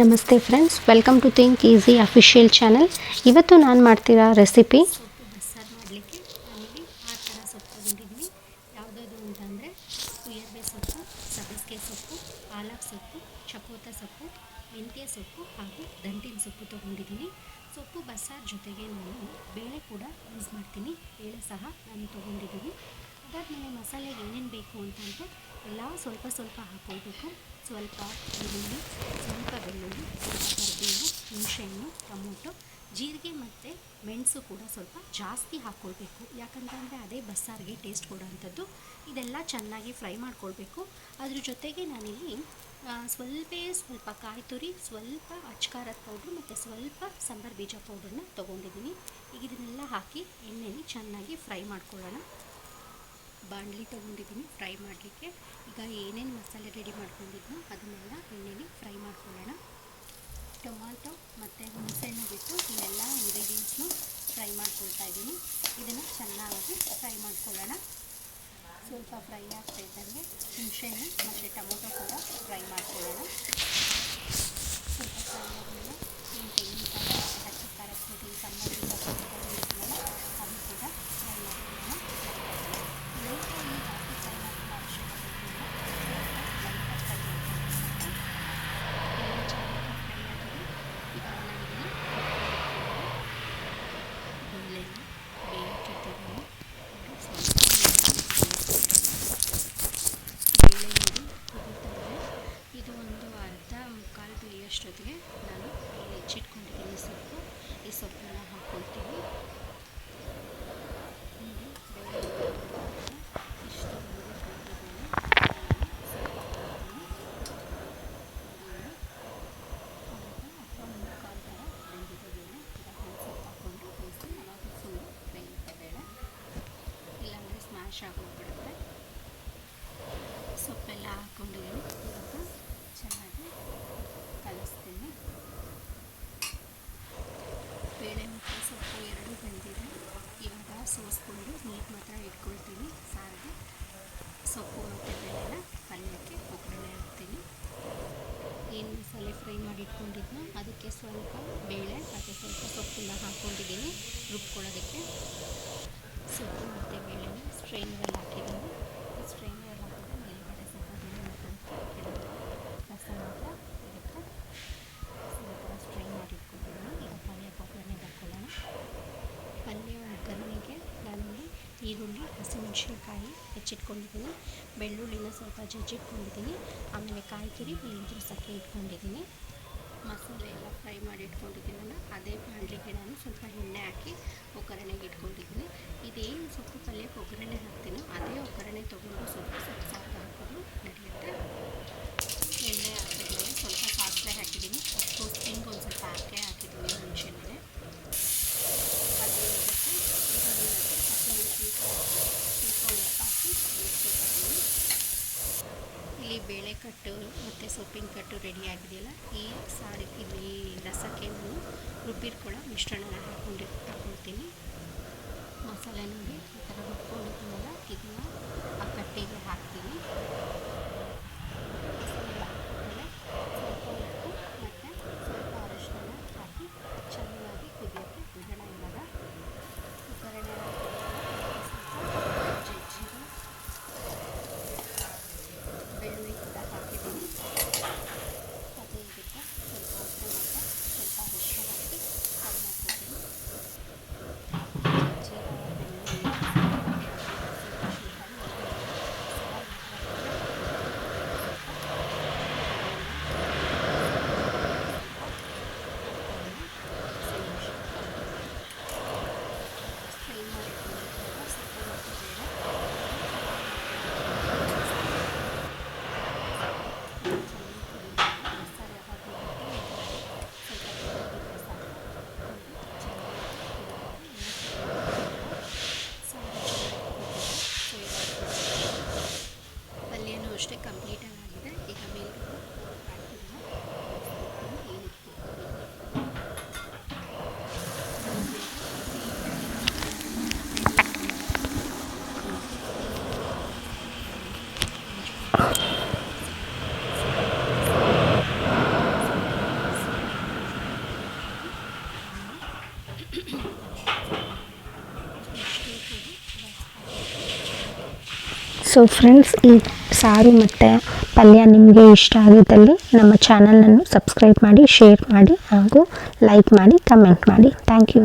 ನಮಸ್ತೆ friends, welcome to think easy official channel. ಇವತ್ತು ನಾನು ಮಾಡ್ತಿರೋ ರೆಸಿಪಿ ಸೊಪ್ಪು ಬಸ್ಸಾರು ಮಾಡಲಿಕ್ಕೆ ನಾನಿಲ್ಲಿ 6 ಥರ ಸೊಪ್ಪು ತೊಗೊಂಡಿದ್ದೀನಿ. ಯಾವುದಾದ್ರು ಅಂತಂದರೆ ಕುಯ್ಯರ್ಬೆ ಸೊಪ್ಪು, ಸಬ್ಬಸಿಗೆ ಸೊಪ್ಪು, ಪಾಲಕ್ ಸೊಪ್ಪು, ಚಕೋತ ಸೊಪ್ಪು, ಮೆಂತ್ಯ ಸೊಪ್ಪು ಹಾಗೂ ದಂಟಿನ ಸೊಪ್ಪು ತೊಗೊಂಡಿದ್ದೀನಿ. ಸೊಪ್ಪು ಬಸ್ಸಾರು ಜೊತೆಗೆ ನಾನು ಬೇಳೆ ಕೂಡ ಯೂಸ್ ಮಾಡ್ತೀನಿ. ಬೇಳೆ ಸಹ ನಾನು ತೊಗೊಂಡಿದ್ದೀನಿ. ಅದಾದಮೇಲೆ ಮಸಾಲೆಗೆ ಏನೇನು ಬೇಕು ಅಂತಂದರೆ ಎಲ್ಲ ಸ್ವಲ್ಪ ಸ್ವಲ್ಪ ಹಾಕ್ಕೊಳ್ಬೇಕು. ಸ್ವಲ್ಪ ಈರುಳ್ಳಿ, ಸ್ವಲ್ಪ ಬೆಳ್ಳುಳ್ಳಿ, ಸ್ವಲ್ಪ ಕರಿಬೇವು, ಹುಣಸೆಹಣ್ಣು, ಟೊಮೊಟೊ, ಜೀರಿಗೆ ಮತ್ತು ಮೆಣಸು ಕೂಡ ಸ್ವಲ್ಪ ಜಾಸ್ತಿ ಹಾಕ್ಕೊಳ್ಬೇಕು. ಯಾಕಂತಂದರೆ ಅದೇ ಬಸ್ಸಾರಿಗೆ ಟೇಸ್ಟ್ ಕೊಡೋವಂಥದ್ದು. ಇದೆಲ್ಲ ಚೆನ್ನಾಗಿ ಫ್ರೈ ಮಾಡ್ಕೊಳ್ಬೇಕು. ಅದ್ರ ಜೊತೆಗೆ ನಾನಿಲ್ಲಿ ಸ್ವಲ್ಪ ಕಾಯಿ ತುರಿ, ಸ್ವಲ್ಪ ಅಚ್ಕಾರದ ಪೌಡ್ರು ಮತ್ತು ಸ್ವಲ್ಪ ಸಾಂಬಾರು ಬೀಜ ಪೌಡ್ರನ್ನ ತೊಗೊಂಡಿದ್ದೀನಿ. ಈಗ ಇದನ್ನೆಲ್ಲ ಹಾಕಿ ಎಣ್ಣೆಲಿ ಚೆನ್ನಾಗಿ ಫ್ರೈ ಮಾಡ್ಕೊಳ್ಳೋಣ. ಬಾಣಲಿ ತೊಗೊಂಡಿದ್ದೀನಿ ಫ್ರೈ ಮಾಡಲಿಕ್ಕೆ. ಈಗ ಏನೇನು ಮಸಾಲೆ ರೆಡಿ ಮಾಡ್ಕೊಂಡಿದ್ನೋ ಅದನ್ನೆಲ್ಲ ಎಣ್ಣೆಲಿ ಫ್ರೈ ಮಾಡ್ಕೊಳ್ಳೋಣ. ಟೊಮಾಟೊ ಮತ್ತು ಹುಣಸೆಹಣ್ಣು ಬಿಟ್ಟು ಇವೆಲ್ಲ ಇಂಗ್ರೀಡಿಯೆಂಟ್ಸ್ನು ಫ್ರೈ ಮಾಡ್ಕೊಳ್ತಾ ಇದ್ದೀನಿ. ಇದನ್ನು ಚೆನ್ನಾಗಿ ಫ್ರೈ ಮಾಡ್ಕೊಳ್ಳೋಣ. ಸ್ವಲ್ಪ ಫ್ರೈ ಆಗ್ತಾ ಇದ್ದಂಗೆ ಹುಣಸೆಹಣ್ಣು ಮತ್ತು ಟೊಮೊಟೊ ಕೂಡ ಫ್ರೈ ಮಾಡ್ಕೊಳ್ಳೋಣ. ಸ್ವಲ್ಪ ಫ್ರೈ ಆದಮೇಲೆ ತೆಂಗಿನಕಾಯಿ ಹಚ್ಚಿ ಖಾರದ ಪುಡಿ, ಸಾಂಬಾರು ಬೀಜ ತೊಗೊಂಡಿದ್ದೀನಲ್ಲ ಅದು ಕೂಡ ಫ್ರೈ ಮಾಡ್ಕೊಳ್ಳೋಣ. ಲೈಟಾಗಿ ಜಾಸ್ತಿ ಫ್ರೈ ಮಾಡೋ ಅವಶ್ಯಕತೆ ಇಲ್ಲ. ಲೈಟಾಗಿ ಫ್ರೈ ಮಾಡ್ಕೊಳ್ಳೋಣ. ಎಲ್ಲ ಚೆನ್ನಾಗಿ ಫ್ರೈ ಆಗಿದೆ. ಈಗ ನಾನಿಲ್ಲಿ ಬೇಳೆನ ಬೇಯಕ್ಕಿಟ್ಟಿದ್ದೀನಿ. ಸ್ವಲ್ಪ ಬೇಳೆ ನೋಡಿ ಕುದೀತಾ ಇದೆ. ಇದು ಒಂದು ಅರ್ಧ ಮುಕ್ಕಾಲು ಬೇಯೋಷ್ಟೊತ್ತಿಗೆ ನಾನು ಇಲ್ಲಿ ಹೆಚ್ಚಿಟ್ಕೊಂಡಿದ್ದೀನಿ ಸೊಪ್ಪು. ಈ ಸೊಪ್ಪನ್ನ ಹಾಕ್ಕೊಳ್ತೀನಿ. ನೋಡಿ ಬೇಳೆ ಇಷ್ಟು ಬೆಂದಿದೆ. ಸೊಪ್ಪು ಹಾಕ್ಕೊಳ್ತೀನಿ. ಅಥವಾ ಮುಕ್ಕಾಲು ಥರ ಬೆಂದಿದೆ ಬೇಳೆ. ಈಗ ಸೊಪ್ಪು ಹಾಕ್ಕೊಂಡು ಬೇಯಿಸಿ ಅವಾಗ ಫುಲ್ಲು ಬೇಯುತ್ತೆ ಬೇಳೆ. ಇಲ್ಲಾಂದರೆ ಸ್ಮ್ಯಾಶ್ ಆಗೋಗ್ಬಿಡುತ್ತೆ. ಸೊಪ್ಪೆಲ್ಲ ಹಾಕ್ಕೊಂಡಿದ್ದೀನಿ. ಇವಾಗ ಚೆನ್ನಾಗಿ ಕಲಿಸ್ತೀನಿ. ಬೇಳೆ ಮತ್ತು ಸೊಪ್ಪು ಎರಡೂ ಬೆಂದಿದೆ. ಇವಾಗ ಸೋಸ್ಕೊಂಡು ನೀರು ಮಾತ್ರ ಇಟ್ಕೊಳ್ತೀನಿ ಸಾರಿಗೆ. ಸೊಪ್ಪು ಮತ್ತು ಬೇಳೆನ ಪಲ್ಯಕ್ಕೆ ಒಗ್ಗರಣೆ ಹಾಕ್ತೀನಿ. ಏನು ಮಸಾಲೆ ಫ್ರೈ ಮಾಡಿ ಇಟ್ಕೊಂಡಿದ್ನೋ ಅದಕ್ಕೆ ಸ್ವಲ್ಪ ಬೇಳೆ ಮತ್ತು ಸ್ವಲ್ಪ ಸೊಪ್ಪನ್ನ ಹಾಕ್ಕೊಂಡಿದ್ದೀನಿ ರುಬ್ಕೊಳ್ಳೋದಕ್ಕೆ. ಸೊಪ್ಪು ಮತ್ತು ಬೇಳೆನ ಸ್ಟ್ರೈನರಲ್ಲಿ ಹಾಕಿದ್ದೀನಿ. ಸ್ಟ್ರೈನರಲ್ಲಿ ಹಾಕಿದ್ರೆ ಮೇಲ್ಗಡೆ ಸ್ವಲ್ಪ ಬೇಳೆ ಮಾಡ್ಕೊಳುತ್ತೆ, ಕೆಳಗಡೆ ರಸ ಮಾತ್ರ ಇರುತ್ತೆ. ಈ ಥರ ಸ್ಟ್ರೈನ್ ಮಾಡಿ ಇಟ್ಕೊಂಡಿದ್ದೀನಿ. ಈಗ ಪಲ್ಯಕ್ಕೆ ಒಗ್ಗರಣೆ ಹಾಕ್ಕೊಳ್ಳೋಣ. ಪಲ್ಯ ಒಗ್ಗರಣೆಗೆ ನಾನಿಲ್ಲಿ ಈರುಳ್ಳಿ, ಹಸಿಮೆಣಸಿನ್ಕಾಯಿ ಹೆಚ್ಚಿಟ್ಕೊಂಡಿದ್ದೀನಿ. ಬೆಳ್ಳುಳ್ಳಿನ ಸ್ವಲ್ಪ ಜಜ್ಜಿಟ್ಕೊಂಡಿದ್ದೀನಿ. ಆಮೇಲೆ ಕಾಯಿ ತುರಿ ಸಕ್ಕರೆ ಇಟ್ಕೊಂಡಿದ್ದೀನಿ. ಮಸಾಲೆ ಎಲ್ಲ ಫ್ರೈ ಮಾಡಿ ಇಟ್ಕೊಂಡಿದ್ದೀನಲ್ಲ ಅದೇ ಬಾಣಲಿಗೆ ನಾನು ಸ್ವಲ್ಪ ಎಣ್ಣೆ ಹಾಕಿ ಒಗ್ಗರಣೆಗೆ ಇಟ್ಕೊಂಡಿದ್ದೀನಿ. ಇದೇನು ಸೊಪ್ಪು ಪಲ್ಯಕ್ಕೆ ಒಗ್ಗರಣೆ ಹಾಕ್ತೀನೋ ಅದೇ ಒಗ್ಗರಣೆ ತೊಗೊಂಡು ಸ್ವಲ್ಪ ಸಾರು ಹಾಕೋದು ನಡೆಯುತ್ತೆ. ಎಣ್ಣೆ ಹಾಕಿದ್ಮೇಲೆ ಸ್ವಲ್ಪ ಸಾಸಿವೆ ಹಾಕಿದ್ದೀನಿ. ಹಿಂಗೆ ಒಂದು ಸ್ವಲ್ಪ ಹಾಕಿದ್ದೀನಿ ಮೆಣಸಿನ್ಕಾಯಿ. ಅದು ಇದಕ್ಕೆ ಈರುಳ್ಳಿ ಮತ್ತು ಹಸಿಮೆಣಸಿನ್ಕಾಯಿ ಸ್ವಲ್ಪ ಉಪ್ಪು ಹಾಕಿ ಬೇಯಿಸ್ಕೊಳ್ತೀನಿ. ಇಲ್ಲಿ ಬೇಳೆ ಕಟ್ಟು ಮತ್ತು ಸೊಪ್ಪಿನ ಕಟ್ಟು ರೆಡಿ ಆಗಿದೆಯಲ್ಲ, ಈ ಸಾರಿಗೆ ಇಲ್ಲಿ ರಸಕ್ಕೆ ನಾನು ರುಬ್ಬಿಟ್ಕೊಳ್ಳೋ ಮಿಶ್ರಣನ ಹಾಕ್ಕೊಳ್ತೀನಿ. ಮಸಾಲೆ ನೋಡಿ ಈ ಥರ ರುಬ್ಕೊಂಡಿದ್ದೀನಲ್ಲ ಇದನ್ನು ಆ ಕಟ್ಟಿಗೆ ಹಾಕ್ತೀನಿ. ಮಸಾಲೆ ಹಾಕಿದ್ಮೇಲೆ ಸ್ವಲ್ಪ ಉಪ್ಪು ಮತ್ತು ಸ್ವಲ್ಪ ಅರಿಶಿನ ಹಾಕಿ ಚೆನ್ನಾಗಿ ಕುದಿಯೋಕ್ಕೆ ಬಿಡೋಣ. ಇವಾಗ ಒಗ್ಗರಣೆ ಹಾಕಿದ್ಮೇಲೆ ಸ್ವಲ್ಪ ಜಜ್ಜಿಗೆ ಬೆಳ್ಳುಳ್ಳಿ ಕೂಡ ಹಾಕಿದ್ದೀನಿ. ಅದೇ ಇದಕ್ಕೆ ಸ್ವಲ್ಪ ಉಪ್ಪು ಮತ್ತು ಸ್ವಲ್ಪ ಅರಿಶಿನ ಹಾಕಿ ಫ್ರೈ ಮಾಡ್ಕೊತೀನಿ. ಜೀರ, ಬೆಳ್ಳುಳ್ಳಿ, ಹಸಿಮೆಣಸಿನ್ಕಾಯಿ, ಸಾರು ಸೊ ಫ್ರೆಂಡ್ಸ್, ಈ ಸಾರು ಮತ್ತು ಪಲ್ಯ ನಿಮಗೆ ಇಷ್ಟ ಆಗಿದ್ದಲ್ಲಿ ನಮ್ಮ ಚಾನಲನ್ನು ಸಬ್ಸ್ಕ್ರೈಬ್ ಮಾಡಿ, ಶೇರ್ ಮಾಡಿ ಹಾಗೂ ಲೈಕ್ ಮಾಡಿ, ಕಮೆಂಟ್ ಮಾಡಿ. Thank you.